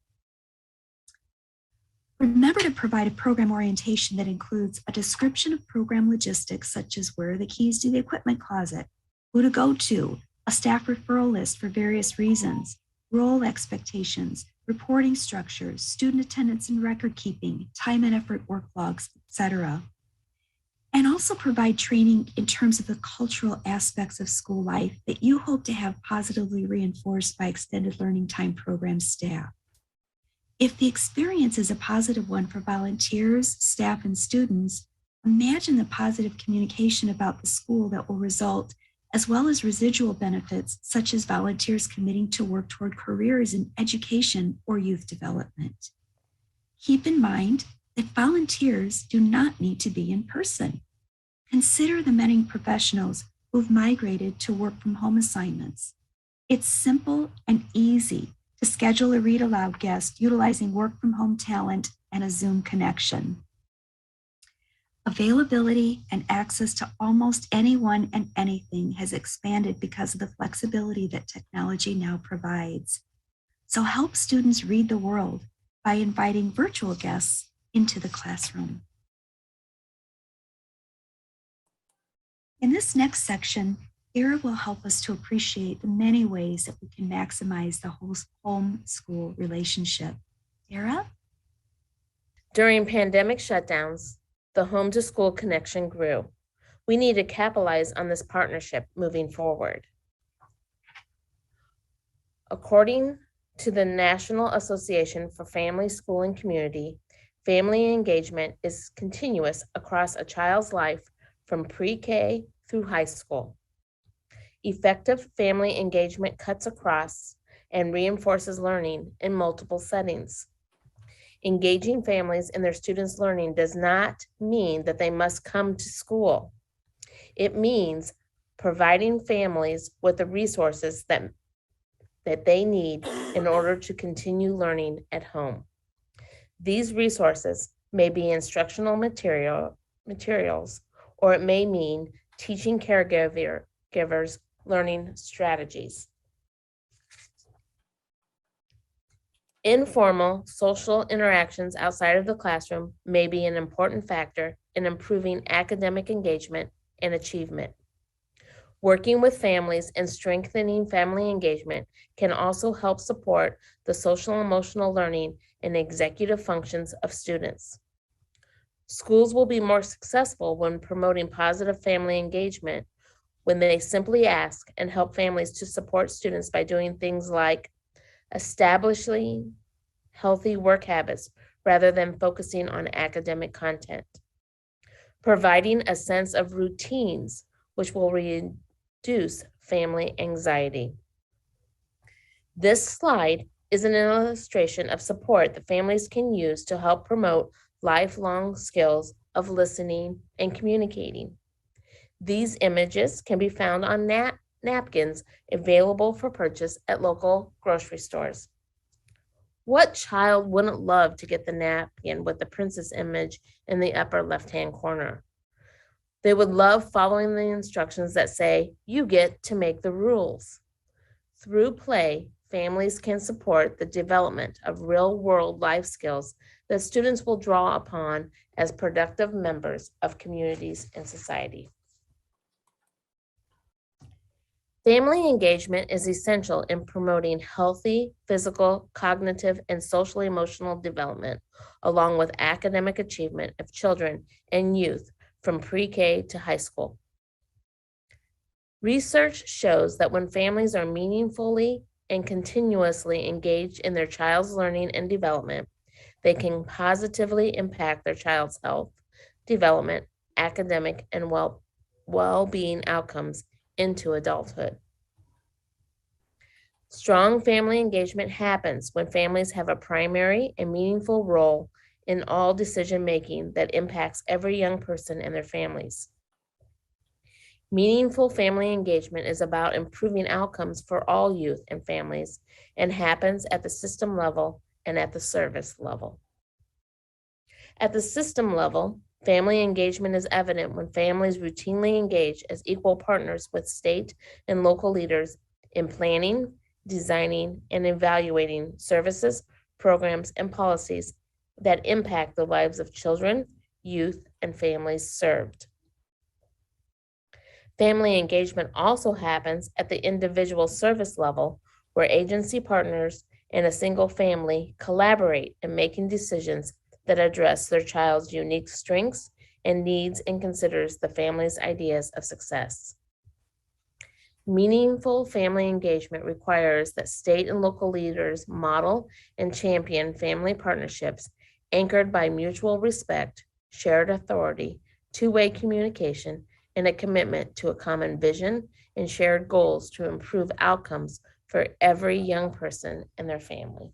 Remember to provide a program orientation that includes a description of program logistics, such as where are the keys to the equipment closet, who to go to, a staff referral list for various reasons, role expectations, reporting structures, student attendance and record keeping, time and effort work logs, etc. And also provide training in terms of the cultural aspects of school life that you hope to have positively reinforced by extended learning time program staff. If the experience is a positive one for volunteers, staff, and students, imagine the positive communication about the school that will result, as well as residual benefits, such as volunteers committing to work toward careers in education or youth development. Keep in mind that volunteers do not need to be in person. Consider the many professionals who've migrated to work from home assignments. It's simple and easy to schedule a read aloud guest utilizing work from home talent and a Zoom connection. Availability and access to almost anyone and anything has expanded because of the flexibility that technology now provides. So help students read the world by inviting virtual guests into the classroom. In this next section, Era will help us to appreciate the many ways that we can maximize the whole home-school relationship. Era? During pandemic shutdowns, the home-to-school connection grew. We need to capitalize on this partnership moving forward. According to the National Association for Family, School, and Community, family engagement is continuous across a child's life from pre-K through high school. Effective family engagement cuts across and reinforces learning in multiple settings. Engaging families in their students' learning does not mean that they must come to school. It means providing families with the resources that they need in order to continue learning at home. These resources may be instructional materials, or it may mean teaching caregivers learning strategies. Informal social interactions outside of the classroom may be an important factor in improving academic engagement and achievement. Working with families and strengthening family engagement can also help support the social emotional learning and executive functions of students. Schools will be more successful when promoting positive family engagement when they simply ask and help families to support students by doing things like establishing healthy work habits rather than focusing on academic content, providing a sense of routines which will reduce family anxiety. This slide is an illustration of support that families can use to help promote lifelong skills of listening and communicating. These images can be found on napkins available for purchase at local grocery stores. What child wouldn't love to get the napkin with the princess image in the upper left-hand corner? They would love following the instructions that say, "You get to make the rules." Through play, families can support the development of real-world life skills that students will draw upon as productive members of communities and society. Family engagement is essential in promoting healthy physical, cognitive, and social emotional development, along with academic achievement of children and youth from pre-K to high school. Research shows that when families are meaningfully and continuously engaged in their child's learning and development, they can positively impact their child's health, development, academic, and well-being outcomes into adulthood. Strong family engagement happens when families have a primary and meaningful role in all decision-making that impacts every young person and their families. Meaningful family engagement is about improving outcomes for all youth and families and happens at the system level and at the service level. At the system level, family engagement is evident when families routinely engage as equal partners with state and local leaders in planning, designing, and evaluating services, programs, and policies that impact the lives of children, youth, and families served. Family engagement also happens at the individual service level, where agency partners and a single family collaborate in making decisions that address their child's unique strengths and needs and considers the family's ideas of success. Meaningful family engagement requires that state and local leaders model and champion family partnerships anchored by mutual respect, shared authority, two-way communication, and a commitment to a common vision and shared goals to improve outcomes for every young person and their family.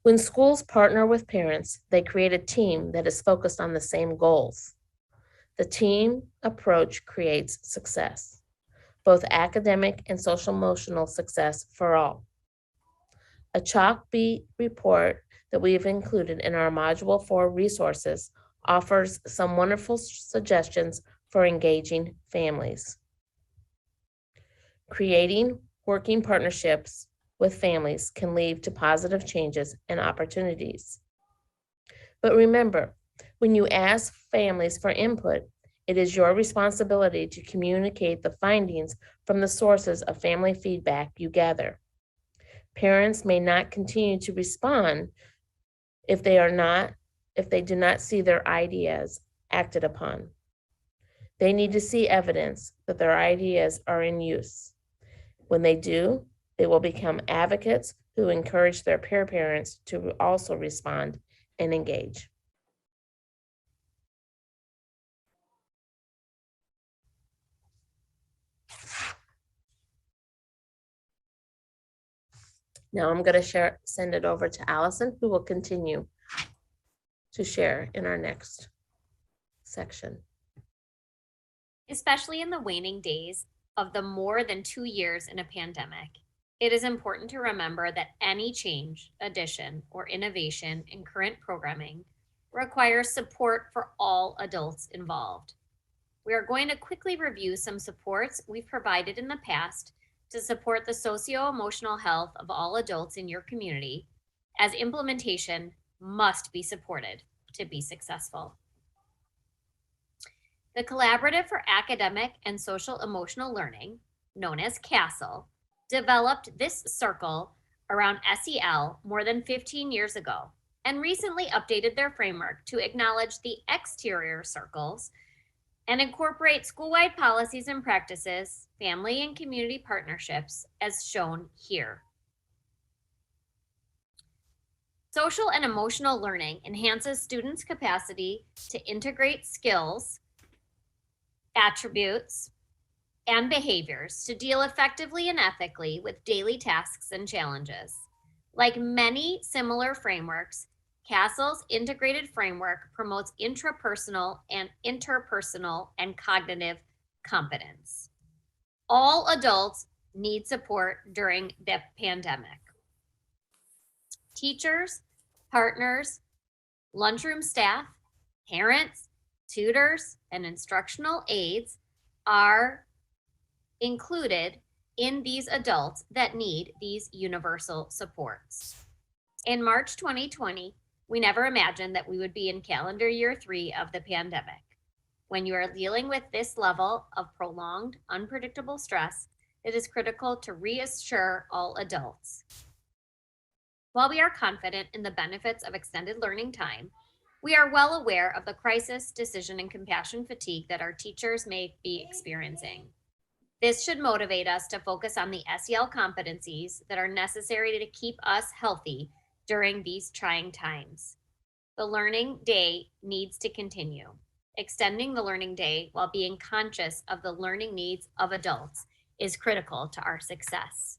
When schools partner with parents, they create a team that is focused on the same goals. The team approach creates success, both academic and social emotional success for all. A Chalkbeat report that we have included in our Module 4 resources offers some wonderful suggestions for engaging families. Creating working partnerships with families can lead to positive changes and opportunities. But remember, when you ask families for input, it is your responsibility to communicate the findings from the sources of family feedback you gather. Parents may not continue to respond if they do not see their ideas acted upon. They need to see evidence that their ideas are in use. When they do, they will become advocates who encourage their peer parents to also respond and engage. Now I'm going to send it over to Allison, who will continue to share in our next section. Especially in the waning days of the more than 2 years in a pandemic, it is important to remember that any change, addition, or innovation in current programming requires support for all adults involved. We are going to quickly review some supports we've provided in the past to support the socio-emotional health of all adults in your community, as implementation must be supported to be successful. The Collaborative for Academic and Social Emotional Learning, known as CASEL, developed this circle around SEL more than 15 years ago and recently updated their framework to acknowledge the exterior circles and incorporate school-wide policies and practices, family and community partnerships, as shown here. Social and emotional learning enhances students' capacity to integrate skills, attributes, and behaviors to deal effectively and ethically with daily tasks and challenges. Like many similar frameworks, CASEL's integrated framework promotes intrapersonal and interpersonal and cognitive competence. All adults need support during the pandemic. Teachers, partners, lunchroom staff, parents, tutors, and instructional aides are included in these adults that need these universal supports. In March 2020, we never imagined that we would be in calendar year 3 of the pandemic. When you are dealing with this level of prolonged, unpredictable stress, it is critical to reassure all adults. While we are confident in the benefits of extended learning time, we are well aware of the crisis, decision, and compassion fatigue that our teachers may be experiencing. This should motivate us to focus on the SEL competencies that are necessary to keep us healthy during these trying times. The learning day needs to continue. Extending the learning day while being conscious of the learning needs of adults is critical to our success.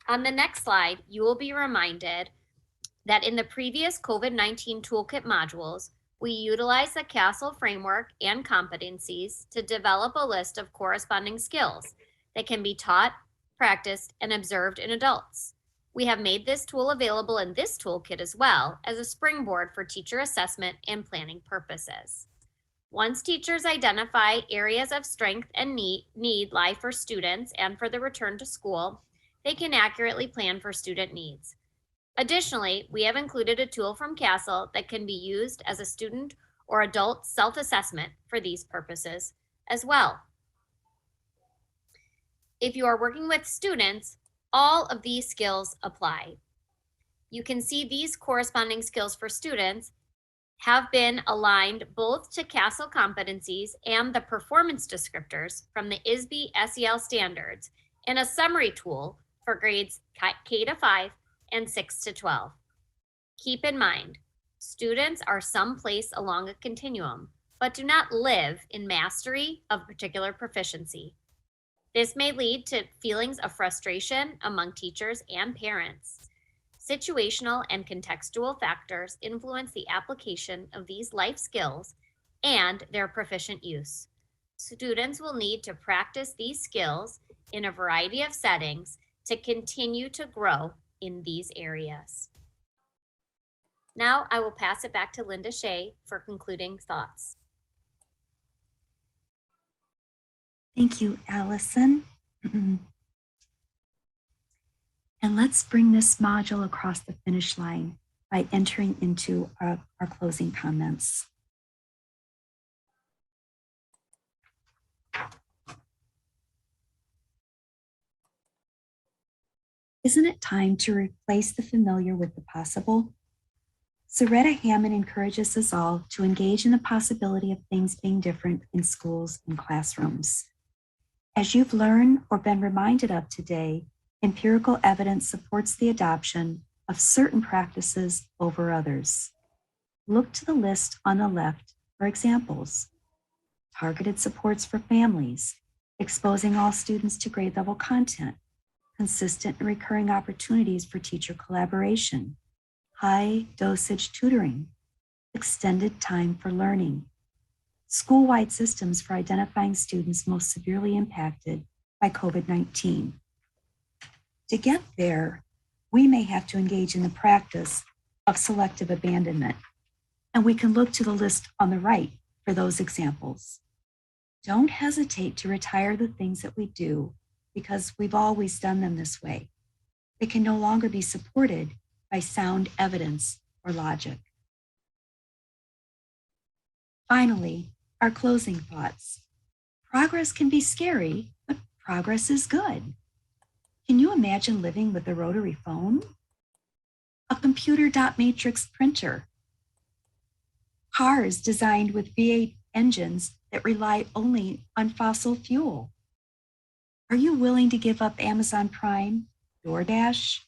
On the next slide, you will be reminded that in the previous COVID-19 toolkit modules, we utilized the CASEL framework and competencies to develop a list of corresponding skills that can be taught, practiced, and observed in adults. We have made this tool available in this toolkit as well as a springboard for teacher assessment and planning purposes. Once teachers identify areas of strength and need lie for students and for the return to school, they can accurately plan for student needs. Additionally, we have included a tool from CASEL that can be used as a student or adult self-assessment for these purposes as well. If you are working with students, all of these skills apply. You can see these corresponding skills for students have been aligned both to CASEL competencies and the performance descriptors from the ISB SEL standards in a summary tool for grades K to 5 and 6 to 12. Keep in mind, students are someplace along a continuum, but do not live in mastery of particular proficiency. This may lead to feelings of frustration among teachers and parents. Situational and contextual factors influence the application of these life skills and their proficient use. Students will need to practice these skills in a variety of settings to continue to grow in these areas. Now I will pass it back to Linda Shea for concluding thoughts. Thank you, Allison. And let's bring this module across the finish line by entering into our closing comments. Isn't it time to replace the familiar with the possible? Soretta Hammond encourages us all to engage in the possibility of things being different in schools and classrooms. As you've learned or been reminded of today, empirical evidence supports the adoption of certain practices over others. Look to the list on the left for examples. Targeted supports for families, exposing all students to grade level content, consistent and recurring opportunities for teacher collaboration, high dosage tutoring, extended time for learning, school-wide systems for identifying students most severely impacted by COVID-19. To get there, we may have to engage in the practice of selective abandonment, and we can look to the list on the right for those examples. Don't hesitate to retire the things that we do because we've always done them this way. They can no longer be supported by sound evidence or logic. Finally, our closing thoughts. Progress can be scary, but progress is good. Can you imagine living with a rotary phone? A computer dot matrix printer? Cars designed with V8 engines that rely only on fossil fuel? Are you willing to give up Amazon Prime, DoorDash?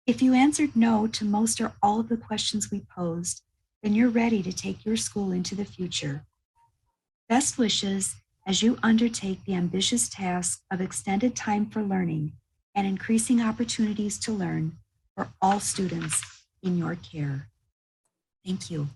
If you answered no to most or all of the questions we posed, then you're ready to take your school into the future. Best wishes as you undertake the ambitious task of extended time for learning and increasing opportunities to learn for all students in your care. Thank you.